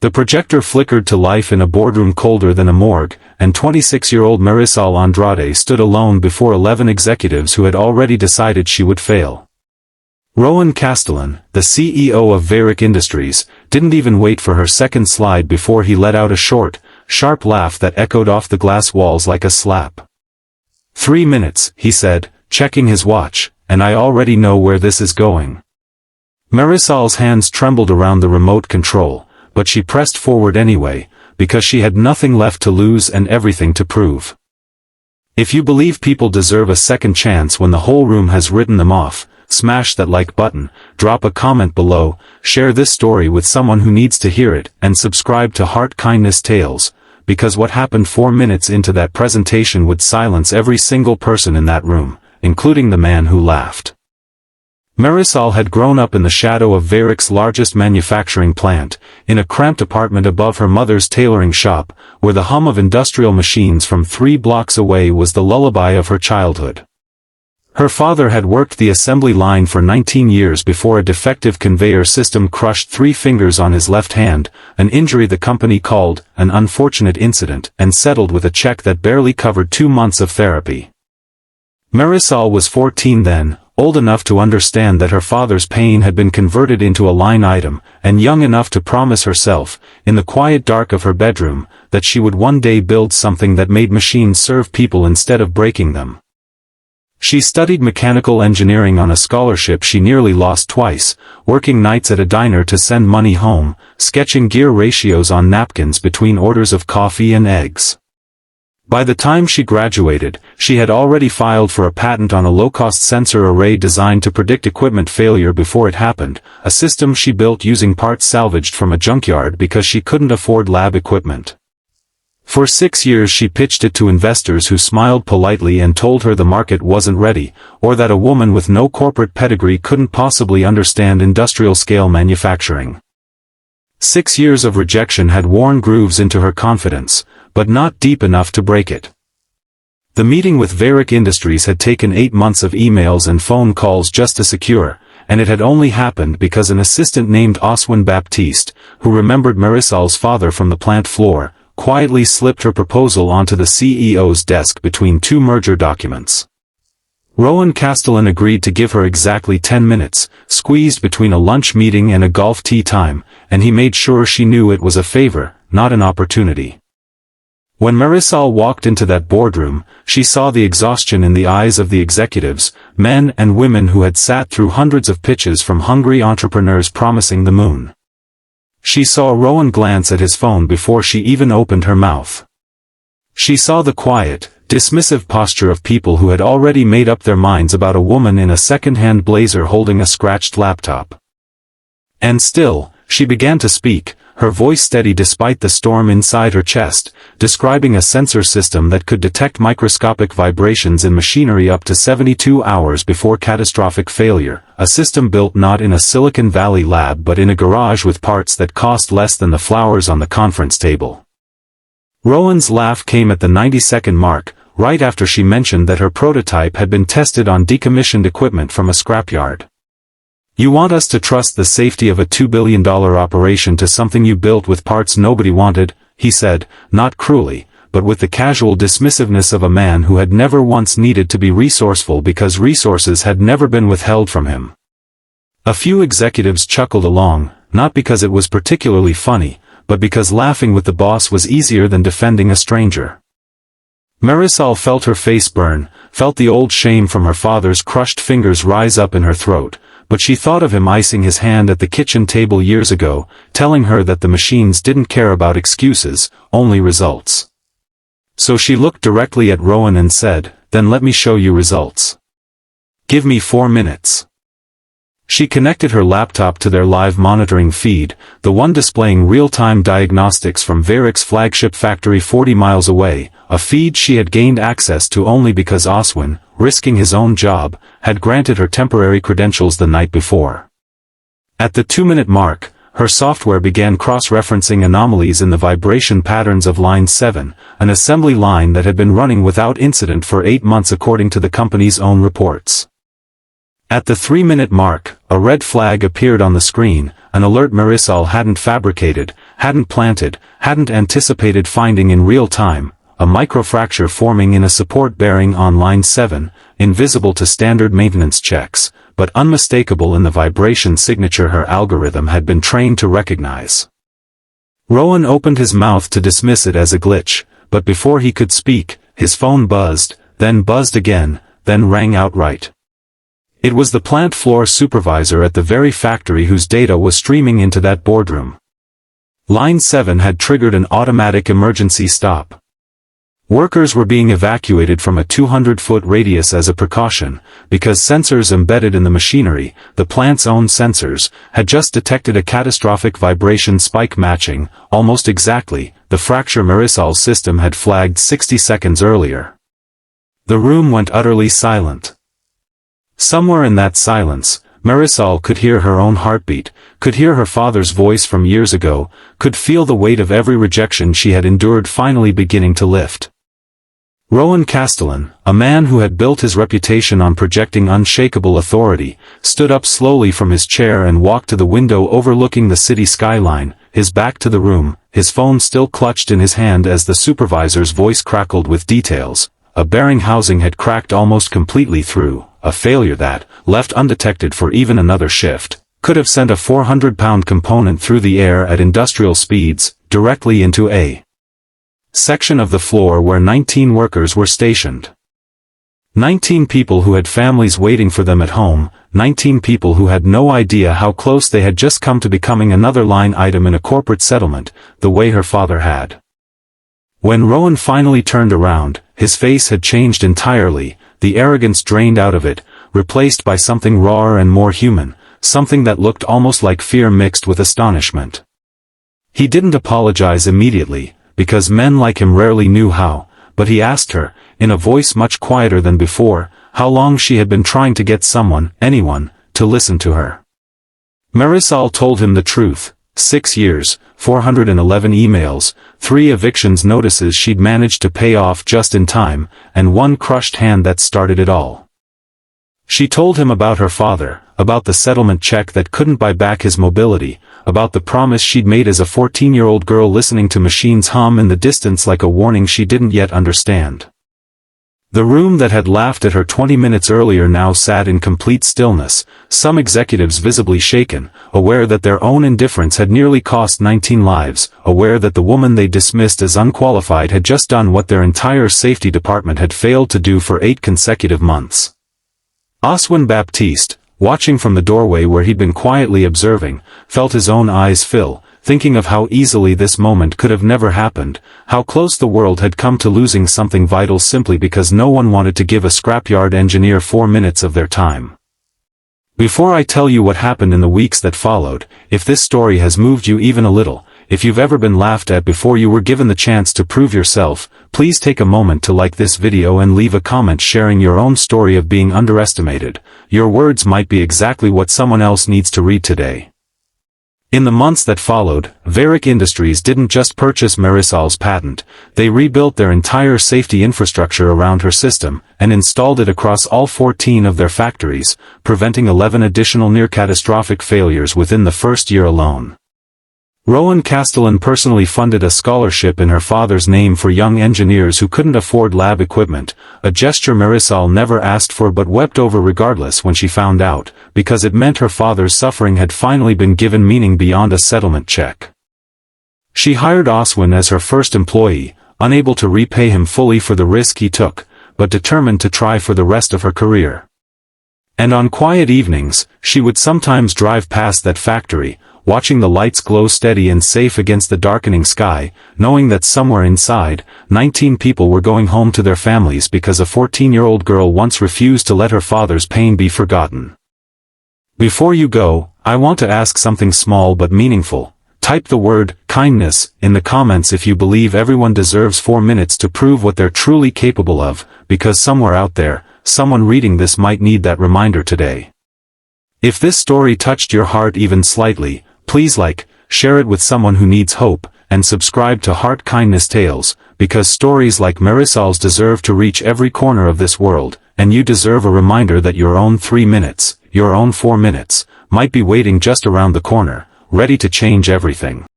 The projector flickered to life in a boardroom colder than a morgue, and 26-year-old Marisol Andrade stood alone before 11 executives who had already decided she would fail. Rowan Castellan, the CEO of Varick Industries, didn't even wait for her second slide before he let out a short, sharp laugh that echoed off the glass walls like a slap. 3 minutes, he said, checking his watch, and I already know where this is going. Marisol's hands trembled around the remote control, but she pressed forward anyway, because she had nothing left to lose and everything to prove. If you believe people deserve a second chance when the whole room has written them off, smash that like button, drop a comment below, share this story with someone who needs to hear it, and subscribe to Heart Kindness Tales, because what happened 4 minutes into that presentation would silence every single person in that room, including the man who laughed. Marisol had grown up in the shadow of Varick's largest manufacturing plant, in a cramped apartment above her mother's tailoring shop, where the hum of industrial machines from 3 blocks away was the lullaby of her childhood. Her father had worked the assembly line for 19 years before a defective conveyor system crushed 3 fingers on his left hand, an injury the company called an unfortunate incident and settled with a check that barely covered 2 months of therapy. Marisol was 14 then, old enough to understand that her father's pain had been converted into a line item, and young enough to promise herself, in the quiet dark of her bedroom, that she would one day build something that made machines serve people instead of breaking them. She studied mechanical engineering on a scholarship she nearly lost twice, working nights at a diner to send money home, sketching gear ratios on napkins between orders of coffee and eggs. By the time she graduated, she had already filed for a patent on a low-cost sensor array designed to predict equipment failure before it happened, a system she built using parts salvaged from a junkyard because she couldn't afford lab equipment. For 6 years she pitched it to investors who smiled politely and told her the market wasn't ready, or that a woman with no corporate pedigree couldn't possibly understand industrial-scale manufacturing. 6 years of rejection had worn grooves into her confidence, but not deep enough to break it. The meeting with Varick Industries had taken 8 months of emails and phone calls just to secure, and it had only happened because an assistant named Oswin Baptiste, who remembered Marisol's father from the plant floor, quietly slipped her proposal onto the CEO's desk between 2 merger documents. Rowan Castellan agreed to give her exactly 10 minutes, squeezed between a lunch meeting and a golf tee time, and he made sure she knew it was a favor, not an opportunity. When Marisol walked into that boardroom, she saw the exhaustion in the eyes of the executives, men and women who had sat through hundreds of pitches from hungry entrepreneurs promising the moon. She saw Rowan glance at his phone before she even opened her mouth. She saw the quiet, dismissive posture of people who had already made up their minds about a woman in a second-hand blazer holding a scratched laptop. And still, she began to speak, her voice steady despite the storm inside her chest, describing a sensor system that could detect microscopic vibrations in machinery up to 72 hours before catastrophic failure, a system built not in a Silicon Valley lab but in a garage with parts that cost less than the flowers on the conference table. Rowan's laugh came at the 90-second mark, right after she mentioned that her prototype had been tested on decommissioned equipment from a scrapyard. You want us to trust the safety of a $2 billion operation to something you built with parts nobody wanted, he said, not cruelly, but with the casual dismissiveness of a man who had never once needed to be resourceful because resources had never been withheld from him. A few executives chuckled along, not because it was particularly funny, but because laughing with the boss was easier than defending a stranger. Marisol felt her face burn, felt the old shame from her father's crushed fingers rise up in her throat, but she thought of him icing his hand at the kitchen table years ago, telling her that the machines didn't care about excuses, only results. So she looked directly at Rowan and said, "Then let me show you results. Give me 4 minutes." She connected her laptop to their live monitoring feed, the one displaying real-time diagnostics from Varick's flagship factory 40 miles away, a feed she had gained access to only because Oswin, risking his own job, had granted her temporary credentials the night before. At the 2-minute mark, her software began cross-referencing anomalies in the vibration patterns of Line 7, an assembly line that had been running without incident for 8 months according to the company's own reports. At the 3-minute mark, a red flag appeared on the screen, an alert Marisol hadn't fabricated, hadn't planted, hadn't anticipated finding in real time, a microfracture forming in a support bearing on line 7, invisible to standard maintenance checks, but unmistakable in the vibration signature her algorithm had been trained to recognize. Rowan opened his mouth to dismiss it as a glitch, but before he could speak, his phone buzzed, then buzzed again, then rang outright. It was the plant floor supervisor at the very factory whose data was streaming into that boardroom. Line 7 had triggered an automatic emergency stop. Workers were being evacuated from a 200-foot radius as a precaution, because sensors embedded in the machinery, the plant's own sensors, had just detected a catastrophic vibration spike matching, almost exactly, the fracture Marisol's system had flagged 60 seconds earlier. The room went utterly silent. Somewhere in that silence, Marisol could hear her own heartbeat, could hear her father's voice from years ago, could feel the weight of every rejection she had endured finally beginning to lift. Rowan Castellan, a man who had built his reputation on projecting unshakable authority, stood up slowly from his chair and walked to the window overlooking the city skyline, his back to the room, his phone still clutched in his hand as the supervisor's voice crackled with details. A bearing housing had cracked almost completely through, a failure that, left undetected for even another shift, could have sent a 400-pound component through the air at industrial speeds, directly into a section of the floor where 19 workers were stationed. 19 people who had families waiting for them at home, 19 people who had no idea how close they had just come to becoming another line item in a corporate settlement, the way her father had. When Rowan finally turned around, his face had changed entirely, the arrogance drained out of it, replaced by something rawer and more human, something that looked almost like fear mixed with astonishment. He didn't apologize immediately, because men like him rarely knew how, but he asked her, in a voice much quieter than before, how long she had been trying to get someone, anyone, to listen to her. Marisol told him the truth. 6 years, 411 emails, 3 evictions notices she'd managed to pay off just in time, and 1 crushed hand that started it all. She told him about her father, about the settlement check that couldn't buy back his mobility, about the promise she'd made as a 14-year-old girl listening to machines hum in the distance like a warning she didn't yet understand. The room that had laughed at her 20 minutes earlier now sat in complete stillness, some executives visibly shaken, aware that their own indifference had nearly cost 19 lives, aware that the woman they dismissed as unqualified had just done what their entire safety department had failed to do for 8 consecutive months. Oswin Baptiste, watching from the doorway where he'd been quietly observing, felt his own eyes fill, thinking of how easily this moment could have never happened, how close the world had come to losing something vital simply because no one wanted to give a scrapyard engineer 4 minutes of their time. Before I tell you what happened in the weeks that followed, if this story has moved you even a little, if you've ever been laughed at before you were given the chance to prove yourself, please take a moment to like this video and leave a comment sharing your own story of being underestimated. Your words might be exactly what someone else needs to read today. In the months that followed, Varick Industries didn't just purchase Marisol's patent, they rebuilt their entire safety infrastructure around her system, and installed it across all 14 of their factories, preventing 11 additional near-catastrophic failures within the first year alone. Rowan Castellan personally funded a scholarship in her father's name for young engineers who couldn't afford lab equipment, a gesture Marisol never asked for but wept over regardless when she found out, because it meant her father's suffering had finally been given meaning beyond a settlement check. She hired Oswin as her first employee, unable to repay him fully for the risk he took, but determined to try for the rest of her career. And on quiet evenings, she would sometimes drive past that factory, watching the lights glow steady and safe against the darkening sky, knowing that somewhere inside, 19 people were going home to their families because a 14-year-old girl once refused to let her father's pain be forgotten. Before you go, I want to ask something small but meaningful. Type the word kindness in the comments if you believe everyone deserves 4 minutes to prove what they're truly capable of, because somewhere out there, someone reading this might need that reminder today. If this story touched your heart even slightly, please like, share it with someone who needs hope, and subscribe to Heart Kindness Tales, because stories like Marisol's deserve to reach every corner of this world, and you deserve a reminder that your own 3 minutes, your own 4 minutes, might be waiting just around the corner, ready to change everything.